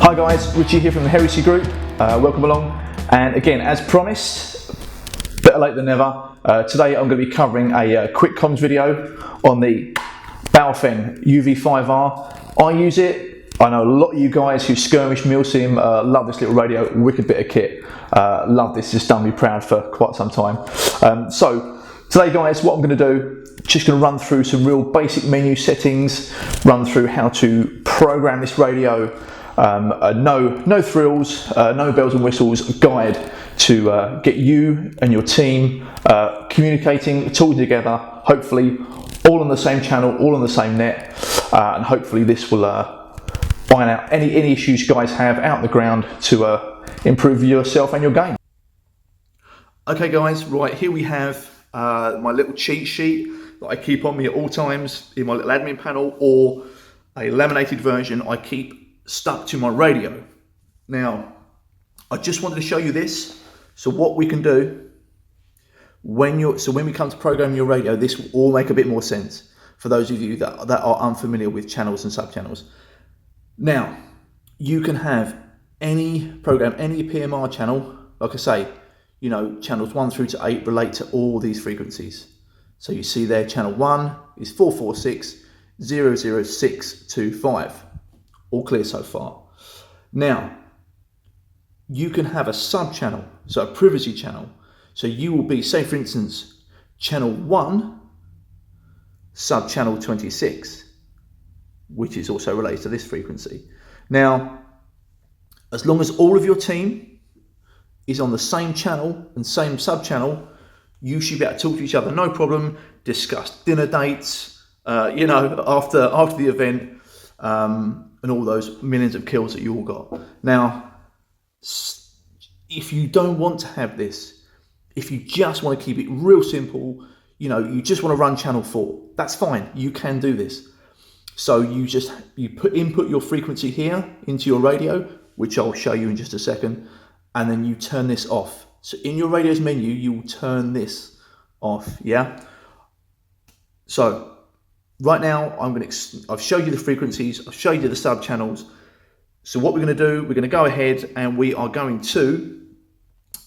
Hi guys, Richie here from the Heresy group. Welcome along. And again, as promised, better late than never. Today I'm going to be covering a quick comms video on the Baofeng UV5R. I use it. I know a lot of you guys who skirmish Milsim love this little radio, wicked bit of kit. Love this, it's done me proud for quite some time. So today guys, what I'm going to do, just going to run through some real basic menu settings, run through how to program this radio. No thrills, no bells and whistles, guide to get you and your team communicating, talking together, hopefully all on the same channel, all on the same net, and hopefully this will iron out any issues you guys have out on the ground to improve yourself and your game. Okay guys, right, here we have my little cheat sheet that I keep on me at all times in my little admin panel, or a laminated version I keep stuck to my radio. Now, I just wanted to show you this. So what we can do when we come to program your radio, this will all make a bit more sense for those of you that are unfamiliar with channels and subchannels. Now, you can have any program, any PMR channel, like I say, you know, channels 1 through to 8 relate to all these frequencies. So you see there, channel 1 is 446.00625. All clear so far. Now, you can have a sub-channel, so a privacy channel. So you will be, say for instance, channel 1, sub-channel 26, which is also related to this frequency. Now, as long as all of your team is on the same channel and same sub-channel, you should be able to talk to each other, no problem, discuss dinner dates, you know, after the event, and all those millions of kills that you all got. Now, if you don't want to have this, if you just want to keep it real simple, you know, you just want to run channel 4, that's fine, you can do this. So you input your frequency here into your radio, which I'll show you in just a second, and then you turn this off. So in your radio's menu, you will turn this off, yeah? So, right now, I've showed you the frequencies, I've showed you the sub channels. So what we're going to do, we're going to go ahead and we are going to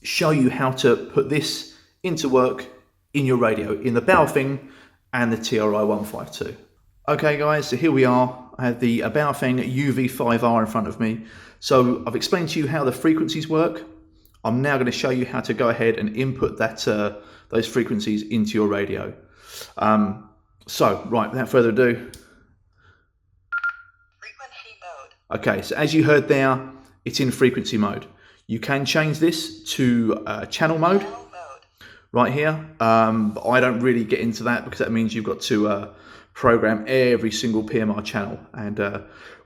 show you how to put this into work in your radio, in the Baofeng and the TRI-152. Okay guys, so here we are. I have the Baofeng UV5R in front of me. So I've explained to you how the frequencies work. I'm now going to show you how to go ahead and input those frequencies into your radio. So, right, without further ado. Frequency mode. Okay, so as you heard there, it's in frequency mode. You can change this to channel mode right here. But I don't really get into that because that means you've got to program every single PMR channel. And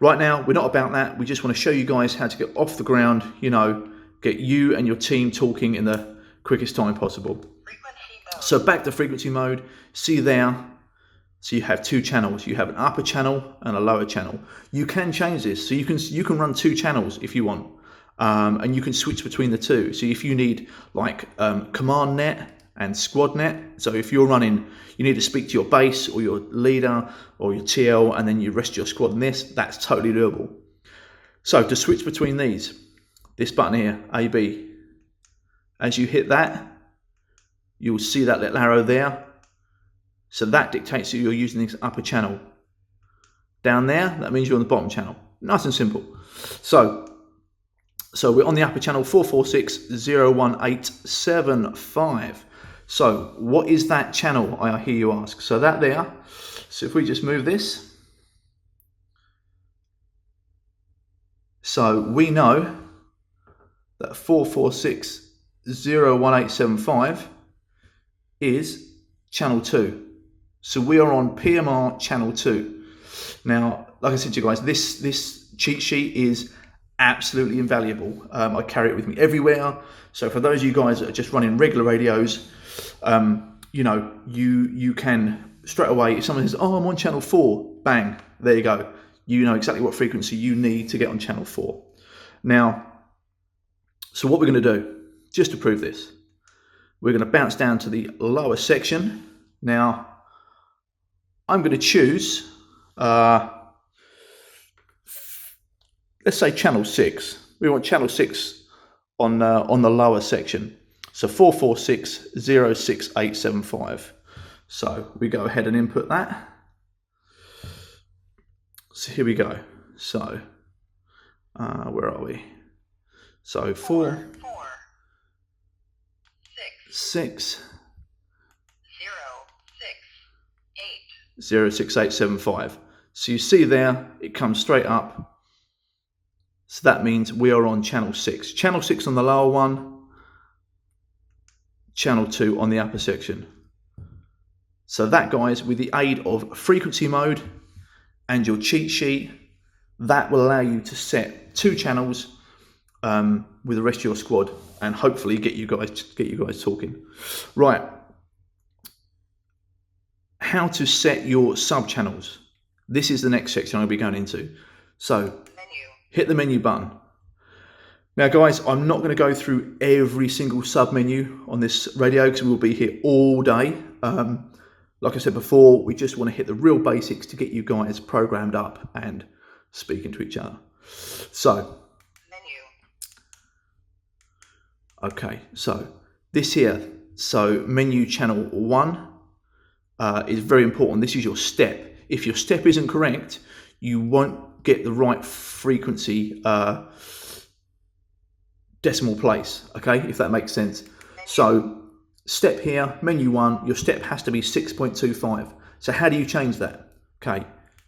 right now, we're not about that. We just want to show you guys how to get off the ground, you know, get you and your team talking in the quickest time possible. Frequency mode. So back to frequency mode, see there. So you have 2 channels. You have an upper channel and a lower channel. You can change this. So you can run 2 channels if you want. And you can switch between the 2. So if you need like command net and squad net. So if you're running, you need to speak to your base or your leader or your TL, and then you rest your squad in this, that's totally doable. So to switch between these, this button here, AB, as you hit that, you'll see that little arrow there. So that dictates that you're using this upper channel. Down there, that means you're on the bottom channel. Nice and simple. So we're on the upper channel, 446.01875. So what is that channel, I hear you ask? So that there, so if we just move this. So we know that 446.01875 is channel 2. So we are on PMR channel 2. Now, like I said to you guys, this cheat sheet is absolutely invaluable. I carry it with me everywhere. So for those of you guys that are just running regular radios, you know, you can straight away, if someone says, oh, I'm on channel 4, bang, there you go. You know exactly what frequency you need to get on channel 4. Now, so what we're going to do, just to prove this, we're going to bounce down to the lower section. Now, I'm going to choose let's say channel 6. We want channel 6 on the lower section. So 446.06875. So we go ahead and input that. So here we go. So where are we? So 4, 6, 06875. So you see there, it comes straight up. So that means we are on channel 6. Channel 6 on the lower one, channel 2 on the upper section. So that, guys, with the aid of frequency mode and your cheat sheet, that will allow you to set 2 channels with the rest of your squad, and hopefully get you guys talking. Right. How to set your sub channels. This is the next section I'll be going into. So hit the menu button. Now, guys, I'm not going to go through every single sub menu on this radio because we'll be here all day. Like I said before, we just want to hit the real basics to get you guys programmed up and speaking to each other. So, okay, so this here, so menu channel 1 is very important. This is your step. If your step isn't correct, you won't get the right frequency decimal place, okay, if that makes sense. So step here, menu 1, your step has to be 6.25. So how do you change that? Okay,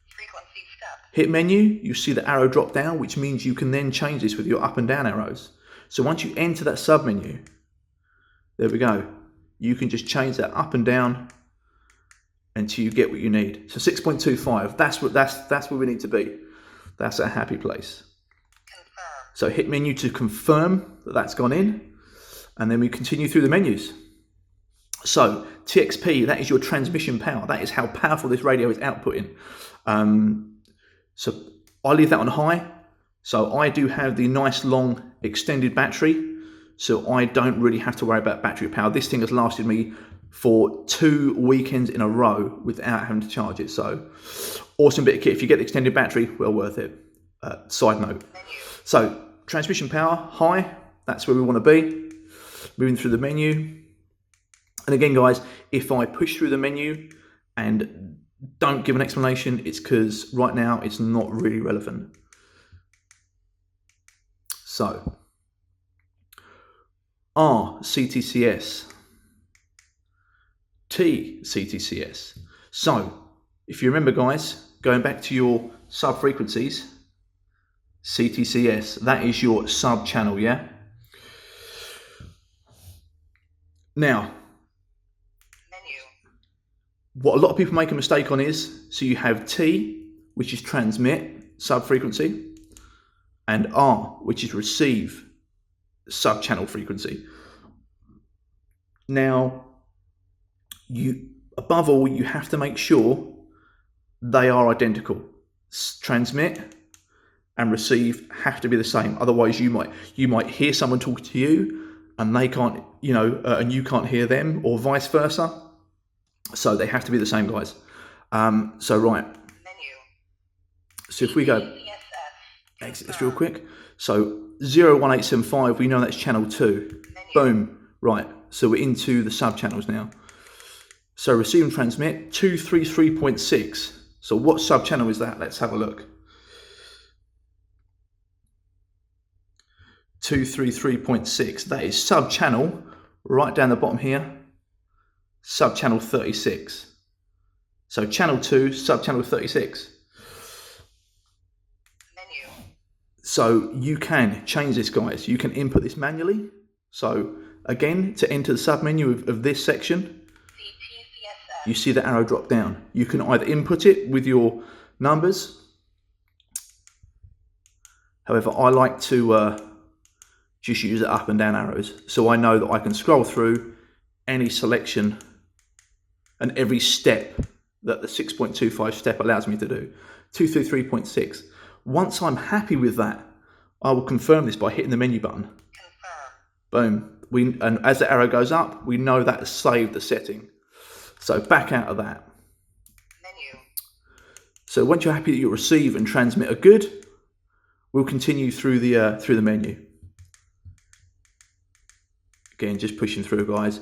Frequency step. hit menu, you see the arrow drop down, which means you can then change this with your up and down arrows. So once you enter that sub menu, there we go, you can just change that up and down until you get what you need. So 6.25, that's where we need to be. That's a happy place. Confirm. So hit menu to confirm that that's gone in, and then we continue through the menus. So TXP, that is your transmission power. That is how powerful this radio is outputting. So I leave that on high. So I do have the nice long extended battery, so I don't really have to worry about battery power. This thing has lasted me for 2 weekends in a row without having to charge it. So awesome bit of kit. If you get the extended battery, well worth it. Side note. So transmission power, high, that's where we want to be. Moving through the menu. And again, guys, if I push through the menu and don't give an explanation, it's because right now it's not really relevant. So, R, CTCS, T, CTCS. So, if you remember, guys, going back to your sub frequencies, CTCS, that is your sub channel, yeah? Now, what a lot of people make a mistake on is, so you have T, which is transmit, sub frequency, and R, which is receive, sub channel frequency. Now, above all, you have to make sure they are identical. Transmit and receive have to be the same. Otherwise, you might hear someone talk to you and they can't, and you can't hear them, or vice versa. So they have to be the same, guys. So right. So if we go exit this real quick. So 01875, we know that's channel 2. Boom. Right. So we're into the sub channels now. So receive and transmit 233.6. So what sub channel is that? Let's have a look. 233.6. That is sub channel right down the bottom here. Sub channel 36. So channel 2, sub channel 36. So you can change this, guys. You can input this manually. So again, to enter the sub menu of this section, you see the arrow drop down. You can either input it with your numbers. However, I like to just use the up and down arrows. So I know that I can scroll through any selection and every step that the 6.25 step allows me to do. 233.6. Once I'm happy with that, I will confirm this by hitting the menu button. Boom. And as the arrow goes up, we know that has saved the setting. So back out of that. So once you're happy that your receive and transmit are good, we'll continue through the menu. Again, just pushing through, guys.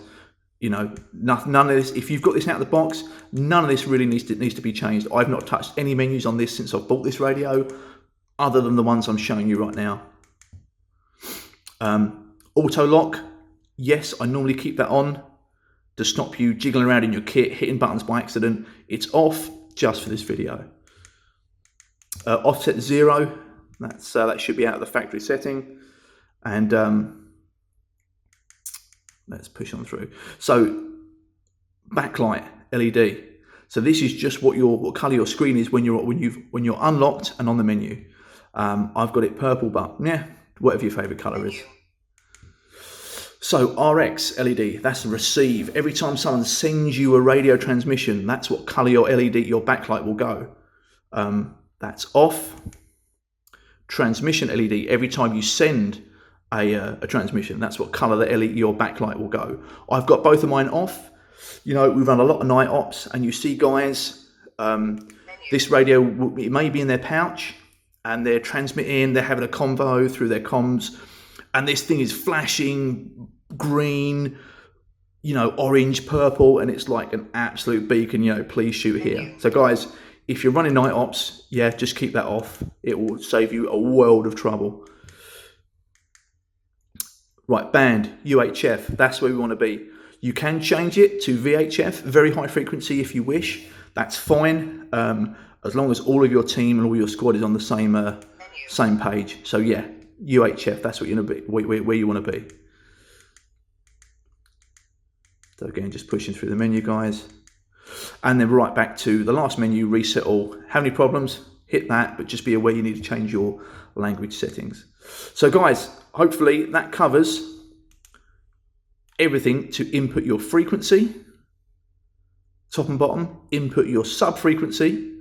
You know, none of this. If you've got this out of the box, none of this really needs to be changed. I've not touched any menus on this since I've bought this radio, other than the ones I'm showing you right now. Auto lock, yes, I normally keep that on to stop you jiggling around in your kit, hitting buttons by accident. It's off just for this video. Offset 0, that should be out of the factory setting. And let's push on through. So backlight LED. So this is just what colour your screen is when you're unlocked and on the menu. I've got it purple, but yeah, whatever your favourite colour is. So RX LED, that's the receive. Every time someone sends you a radio transmission, that's what colour your LED, your backlight will go. That's off. Transmission LED, every time you send a transmission, that's what colour the LED, your backlight will go. I've got both of mine off. You know, we've run a lot of night ops, and you see guys, this radio, it may be in their pouch, and they're transmitting, they're having a convo through their comms, and this thing is flashing green, you know, orange, purple, and it's like an absolute beacon, you know, please shoot here. So guys, if you're running night ops, yeah, just keep that off. It will save you a world of trouble. Right, band, UHF, that's where we want to be. You can change it to VHF, very high frequency if you wish. That's fine, as long as all of your team and all your squad is on the same page. So yeah, UHF, that's what you're gonna be, where you want to be. So again, just pushing through the menu, guys. And then right back to the last menu, reset all. Have any problems, hit that, but just be aware you need to change your language settings. So guys, hopefully that covers everything to input your frequency, top and bottom, input your sub frequency,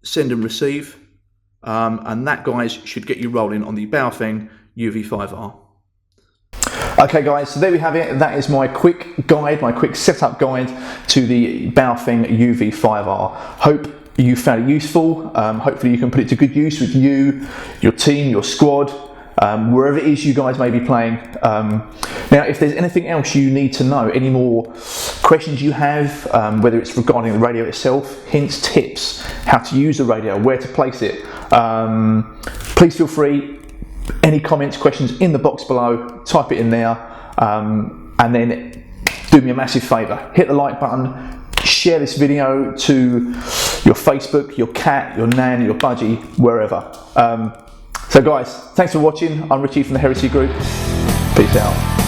send and receive, and that, guys, should get you rolling on the Baofeng UV5R. Okay guys, so there we have it. That is my quick guide, my quick setup guide to the Baofeng UV5R. Hope you found it useful. Hopefully you can put it to good use with you, your team, your squad, wherever it is you guys may be playing. Now, if there's anything else you need to know, any more questions you have, whether it's regarding the radio itself, hints, tips, how to use the radio, where to place it, please feel free. Any comments, questions in the box below, type it in there, and then do me a massive favour, hit the like button, share this video to your Facebook, your cat, your nan, your budgie, wherever. So guys, thanks for watching. I'm Richie from the Heresy group. Peace out.